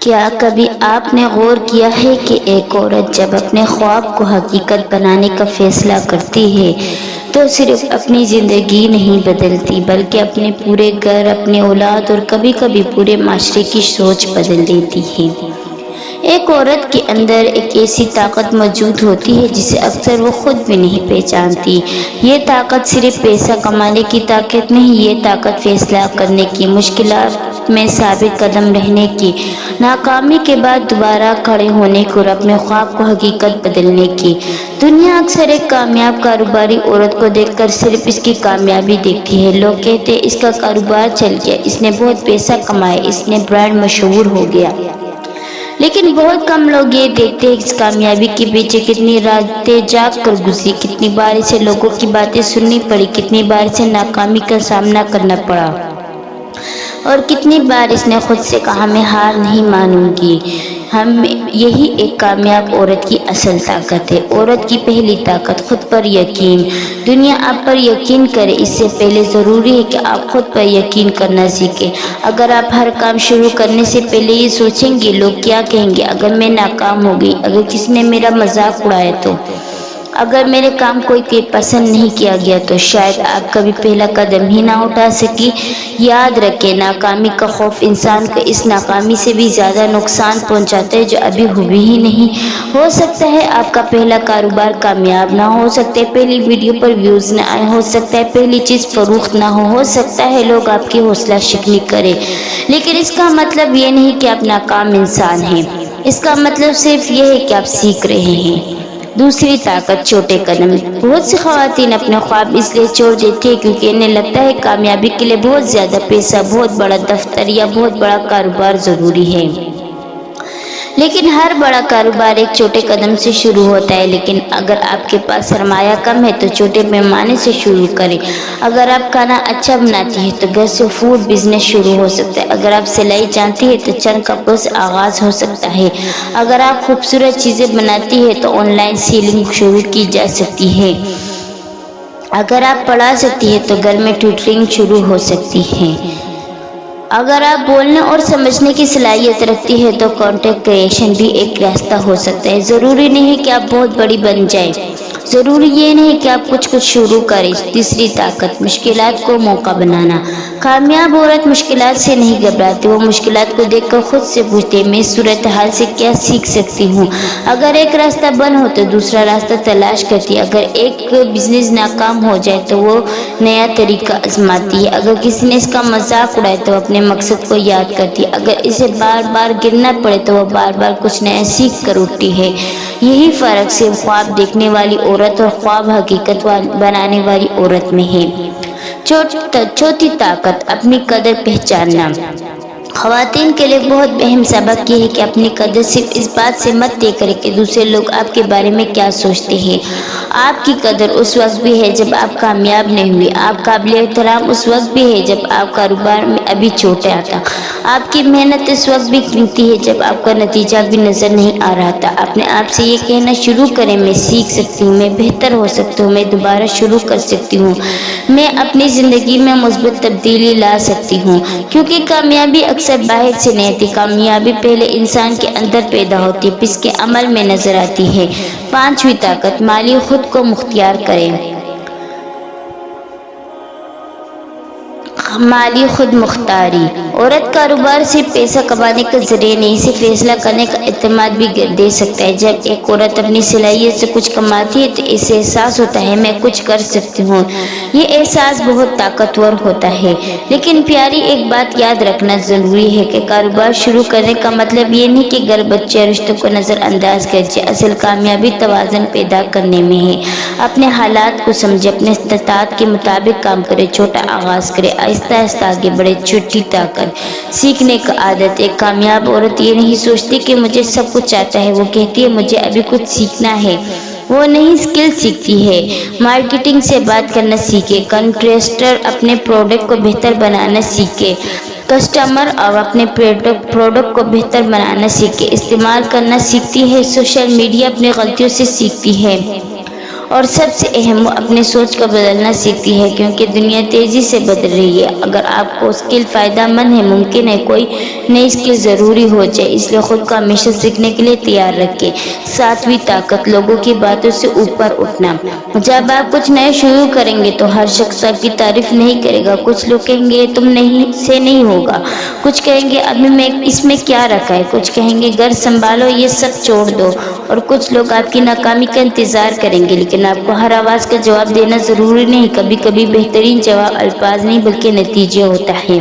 کیا کبھی آپ نے غور کیا ہے کہ ایک عورت جب اپنے خواب کو حقیقت بنانے کا فیصلہ کرتی ہے تو صرف اپنی زندگی نہیں بدلتی بلکہ اپنے پورے گھر، اپنے اولاد اور کبھی کبھی پورے معاشرے کی سوچ بدل دیتی ہے۔ ایک عورت کے اندر ایک ایسی طاقت موجود ہوتی ہے جسے اکثر وہ خود بھی نہیں پہچانتی۔ یہ طاقت صرف پیسہ کمانے کی طاقت نہیں، یہ طاقت فیصلہ کرنے کی، مشکلات میں ثابت قدم رہنے کی، ناکامی کے بعد دوبارہ کھڑے ہونے کی اور اپنے خواب کو حقیقت بدلنے کی۔ دنیا اکثر ایک کامیاب کاروباری عورت کو دیکھ کر صرف اس کی کامیابی دیکھتی ہے۔ لوگ کہتے ہیں اس کا کاروبار چل گیا، اس نے بہت پیسہ کمایا، اس نے برانڈ مشہور ہو گیا۔ لیکن بہت کم لوگ یہ دیکھتے ہیں کہ اس کامیابی کے پیچھے کتنی راتیں جاگ کر گزری، کتنی بار اسے لوگوں کی باتیں سننی پڑی، کتنی بار اسے ناکامی کا سامنا کرنا پڑا، اور کتنی بار اس نے خود سے کہا میں ہار نہیں مانوں گی۔ یہی ایک کامیاب عورت کی اصل طاقت ہے۔ عورت کی پہلی طاقت خود پر یقین۔ دنیا آپ پر یقین کرے اس سے پہلے ضروری ہے کہ آپ خود پر یقین کرنا سیکھیں۔ اگر آپ ہر کام شروع کرنے سے پہلے یہ سوچیں گے لوگ کیا کہیں گے، اگر میں ناکام ہو گئی، اگر کسی نے میرا مذاق اڑایا تو، اگر میرے کام کوئی پسند نہیں کیا گیا تو شاید آپ کبھی پہلا قدم ہی نہ اٹھا سکی۔ یاد رکھیں، ناکامی کا خوف انسان کو اس ناکامی سے بھی زیادہ نقصان پہنچاتا ہے جو ابھی ہوئی ہی نہیں۔ ہو سکتا ہے آپ کا پہلا کاروبار کامیاب نہ ہو سکتا ہے، پہلی ویڈیو پر ویوز نہ آئے، ہو سکتا ہے پہلی چیز فروخت نہ ہو سکتا ہے لوگ آپ کی حوصلہ شکنی کریں، لیکن اس کا مطلب یہ نہیں کہ آپ ناکام انسان ہیں۔ اس کا مطلب صرف یہ ہے کہ آپ سیکھ رہے ہیں۔ دوسری طاقت چھوٹے قدم۔ بہت سی خواتین اپنے خواب اس لیے چھوڑ دیتی ہیں کیونکہ انہیں لگتا ہے کامیابی کے لیے بہت زیادہ پیسہ، بہت بڑا دفتر یا بہت بڑا کاروبار ضروری ہے۔ لیکن ہر بڑا کاروبار ایک چھوٹے قدم سے شروع ہوتا ہے۔ لیکن اگر آپ کے پاس سرمایہ کم ہے تو چھوٹے پیمانے سے شروع کریں۔ اگر آپ کھانا اچھا بناتی ہیں تو گھر سے فوڈ بزنس شروع ہو سکتا ہے۔ اگر آپ سلائی جانتی ہیں تو چند کپڑوں سے آغاز ہو سکتا ہے۔ اگر آپ خوبصورت چیزیں بناتی ہیں تو آن لائن سیلنگ شروع کی جا سکتی ہے۔ اگر آپ پڑھا سکتی ہیں تو گھر میں ٹیوٹرنگ شروع ہو سکتی ہے۔ اگر آپ بولنے اور سمجھنے کی صلاحیت رکھتی ہے تو کنٹینٹ کریشن بھی ایک راستہ ہو سکتا ہے۔ ضروری نہیں کہ آپ بہت بڑی بن جائیں، ضروری یہ نہیں کہ آپ کچھ شروع کریں۔ تیسری طاقت، مشکلات کو موقع بنانا۔ کامیاب عورت مشکلات سے نہیں گھبراتی، وہ مشکلات کو دیکھ کر خود سے پوچھتی ہے میں اس صورتحال سے کیا سیکھ سکتی ہوں۔ اگر ایک راستہ بند ہو تو دوسرا راستہ تلاش کرتی ہے، اگر ایک بزنس ناکام ہو جائے تو وہ نیا طریقہ آزماتی ہے، اگر کسی نے اس کا مذاق اڑایا تو اپنے مقصد کو یاد کرتی ہے، اگر اسے بار بار گرنا پڑے تو وہ بار بار کچھ نیا سیکھ کر اٹھتی ہے۔ یہی فرق صرف خواب دیکھنے والی عورت اور خواب حقیقت بنانے والی عورت میں ہے۔ چوتھی طاقت، اپنی قدر پہچاننا۔ خواتین کے لیے بہت اہم سبق یہ ہے کہ اپنی قدر صرف اس بات سے مت طے کریں کہ دوسرے لوگ آپ کے بارے میں کیا سوچتے ہیں۔ آپ کی قدر اس وقت بھی ہے جب آپ کامیاب نہیں ہوئے، آپ قابل احترام اس وقت بھی ہے جب آپ کاروبار میں ابھی چھوٹا تھا، آپ کی محنت اس وقت بھی قیمتی ہے جب آپ کا نتیجہ بھی نظر نہیں آ رہا تھا۔ اپنے آپ سے یہ کہنا شروع کریں میں سیکھ سکتی ہوں، میں بہتر ہو سکتی ہوں، میں دوبارہ شروع کر سکتی ہوں، میں اپنی زندگی میں مثبت تبدیلی لا سکتی ہوں، کیونکہ کامیابی اکثر باہر سے نہیں آتی، کامیابی پہلے انسان کے اندر پیدا ہوتی ہے، پھر اس کے عمل میں نظر آتی ہے۔ پانچویں طاقت، مالی خود کو مختار کریں۔ مالی خود مختاری۔ عورت کاروبار صرف پیسہ کمانے کا ذریعہ نہیں، اسے فیصلہ کرنے کا اعتماد بھی دے سکتا ہے۔ جب ایک عورت اپنی صلاحیت سے کچھ کماتی ہے تو اسے احساس ہوتا ہے میں کچھ کر سکتی ہوں، یہ احساس بہت طاقتور ہوتا ہے۔ لیکن پیاری، ایک بات یاد رکھنا ضروری ہے کہ کاروبار شروع کرنے کا مطلب یہ نہیں کہ گھر بچے رشتوں کو نظر انداز کر جائے۔ اصل کامیابی توازن پیدا کرنے میں ہے۔ اپنے حالات کو سمجھے، اپنے استطاعت کے مطابق کام کرے، چھوٹا آغاز کرے، آہستہ آہستہ آگے بڑھے۔ چھوٹی طاقت، سیکھنے کا عادت۔ ایک کامیاب عورت یہ نہیں سوچتی کہ مجھے سب کچھ آتا ہے، وہ کہتی ہے مجھے ابھی کچھ سیکھنا ہے۔ وہ نئی اسکل سیکھتی ہے، مارکیٹنگ سے بات کرنا سیکھے، کنٹراسٹر اپنے پروڈکٹ کو بہتر بنانا سیکھے، کسٹمر اور اپنے پروڈکٹ کو بہتر بنانا سیکھے، استعمال کرنا سیکھتی ہے، سوشل میڈیا اپنی غلطیوں سے سیکھتی ہے اور سب سے اہم، وہ اپنی سوچ کو بدلنا سیکھتی ہے، کیونکہ دنیا تیزی سے بدل رہی ہے۔ اگر آپ کو اسکل فائدہ مند ہے، ممکن ہے کوئی نئی اسکل ضروری ہو جائے، اس لیے خود کو ہمیشہ سیکھنے کے لیے تیار رکھیں۔ ساتویں طاقت، لوگوں کی باتوں سے اوپر اٹھنا۔ جب آپ کچھ نئے شروع کریں گے تو ہر شخص آپ کی تعریف نہیں کرے گا۔ کچھ لوگ کہیں گے تم نہیں ہوگا، کچھ کہیں گے ابھی میں اس میں کیا رکھا ہے، کچھ کہیں گے گھر سنبھالو یہ سب چھوڑ دو، اور کچھ لوگ آپ کی ناکامی کا انتظار کریں گے، لیکن آپ کو ہر آواز کا جواب دینا ضروری نہیں۔ کبھی کبھی بہترین جواب الفاظ نہیں بلکہ نتیجے ہوتا ہے۔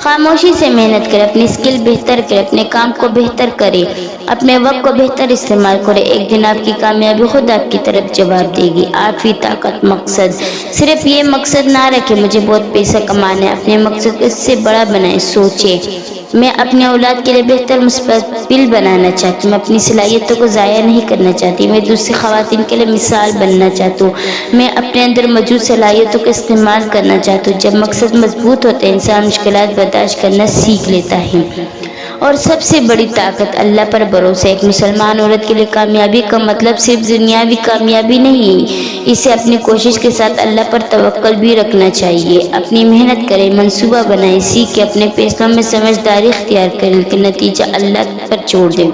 خاموشی سے محنت کرے، اپنی اسکل بہتر کرے، اپنے کام کو بہتر کرے، اپنے وقت کو بہتر استعمال کرے۔ ایک دن آپ کی کامیابی خود آپ کی طرف جواب دے گی۔ آٹھویں طاقت، مقصد۔ صرف یہ مقصد نہ رکھے مجھے بہت پیسہ کمانا ہے، اپنے مقصد کو اس سے بڑا بنائے۔ سوچے میں اپنے اولاد کے لیے بہتر مستقبل بنانا چاہتی ہوں، میں اپنی صلاحیتوں کو ضائع نہیں کرنا چاہتی، میں دوسری خواتین کے لیے مثال بننا چاہتی ہوں، میں اپنے اندر موجود صلاحیتوں کا استعمال کرنا چاہتی ہوں۔ جب مقصد مضبوط ہوتا ہے انسان مشکلات برداشت کرنا سیکھ لیتا ہے۔ اور سب سے بڑی طاقت، اللہ پر بھروسہ۔ ایک مسلمان عورت کے لیے کامیابی کا مطلب صرف دنیاوی کامیابی نہیں، اسے اپنی کوشش کے ساتھ اللہ پر توکل بھی رکھنا چاہیے۔ اپنی محنت کرے، منصوبہ بنائے، سیکھے، اپنے فیصلوں میں سمجھداری اختیار کرے، لیکن نتیجہ اللہ پر چھوڑ دے۔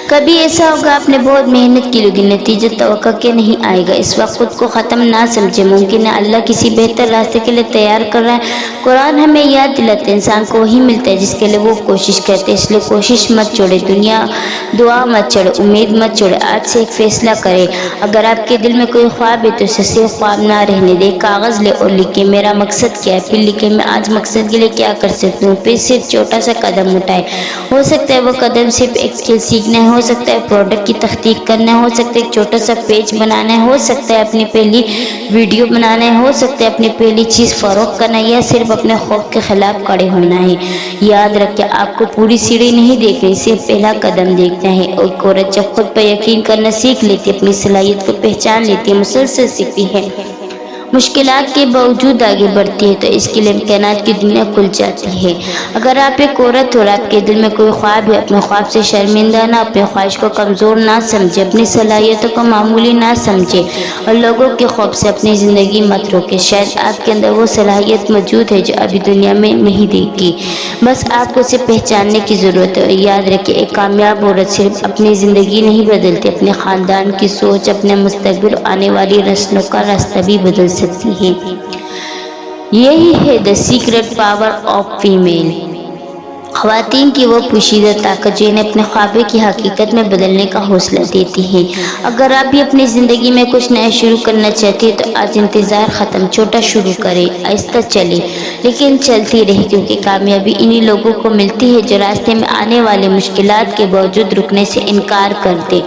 کبھی ایسا ہوگا آپ نے بہت محنت کی لیکن نتیجہ توقع کے نہیں آئے گا، اس وقت خود کو ختم نہ سمجھے، ممکن ہے اللہ کسی بہتر راستے کے لیے تیار کر رہا ہے۔ قرآن ہمیں یاد دلاتا ہے انسان کو وہی ملتا ہے جس کے لیے وہ کوشش کرتے ہیں، اس لیے کوشش مت چھوڑے، دعا مت چھوڑے، امید مت چھوڑے۔ آج سے ایک فیصلہ کرے، اگر آپ کے دل میں کوئی خواب ہے تو اسے صرف خواب نہ رہنے دے، کاغذ لے اور لکھے میرا مقصد کیا ہے، پھر لکھے میں آج مقصد کے لیے کیا کر سکتی ہوں، پھر صرف چھوٹا سا قدم اٹھائے۔ ہو سکتا ہے وہ قدم صرف ایک اسکل سیکھنا ہے، ہو سکتا ہے پروڈکٹ کی تحقیق کرنا ہے، ہو سکتا ہے ایک چھوٹا سا پیج بنانا ہے، ہو سکتا ہے اپنی پہلی ویڈیو بنانا ہے، ہو سکتا ہے اپنی پہلی چیز فروخت کرنا ہے، یا صرف اپنے خوف کے خلاف کھڑے ہونا ہے۔ یاد رکھیں آپ کو پوری سیڑھی نہیں دیکھنی، صرف پہلا قدم دیکھنا ہے۔ ایک عورت جب خود پر یقین کرنا سیکھ لیتی ہے، اپنی صلاحیت کو پہچان لیتی ہے، مسلسل سیکھتی ہے، مشکلات کے باوجود آگے بڑھتی ہے، تو اس کے لیے امکانات کی دنیا کھل جاتی ہے۔ اگر آپ ایک عورت اور آپ کے دل میں کوئی خواب ہے، اپنے خواب سے شرمندہ نہ، اپنے خواہش کو کمزور نہ سمجھے، اپنی صلاحیتوں کو معمولی نہ سمجھے، اور لوگوں کے خوف سے اپنی زندگی مت روکے۔ شاید آپ کے اندر وہ صلاحیت موجود ہے جو ابھی دنیا میں نہیں دیکھی، بس آپ کو اسے پہچاننے کی ضرورت ہے۔ اور یاد رکھیں ایک کامیاب عورت صرف اپنی زندگی نہیں بدلتی، اپنے خاندان کی سوچ، اپنے مستقبل اور آنے والی نسلوں کا راستہ بھی بدل سکتی ہے۔ یہی ہے دی سیکرٹ پاور آف فیمیل، خواتین کی وہ پوشیدہ طاقت جو انہیں اپنے خوابے کی حقیقت میں بدلنے کا حوصلہ دیتی ہے۔ اگر آپ بھی اپنی زندگی میں کچھ نیا شروع کرنا چاہتے ہیں تو آج انتظار ختم، چھوٹا شروع کریں، آہستہ چلے لیکن چلتی رہے، کیونکہ کامیابی انہی لوگوں کو ملتی ہے جو راستے میں آنے والے مشکلات کے باوجود رکنے سے انکار کر دے۔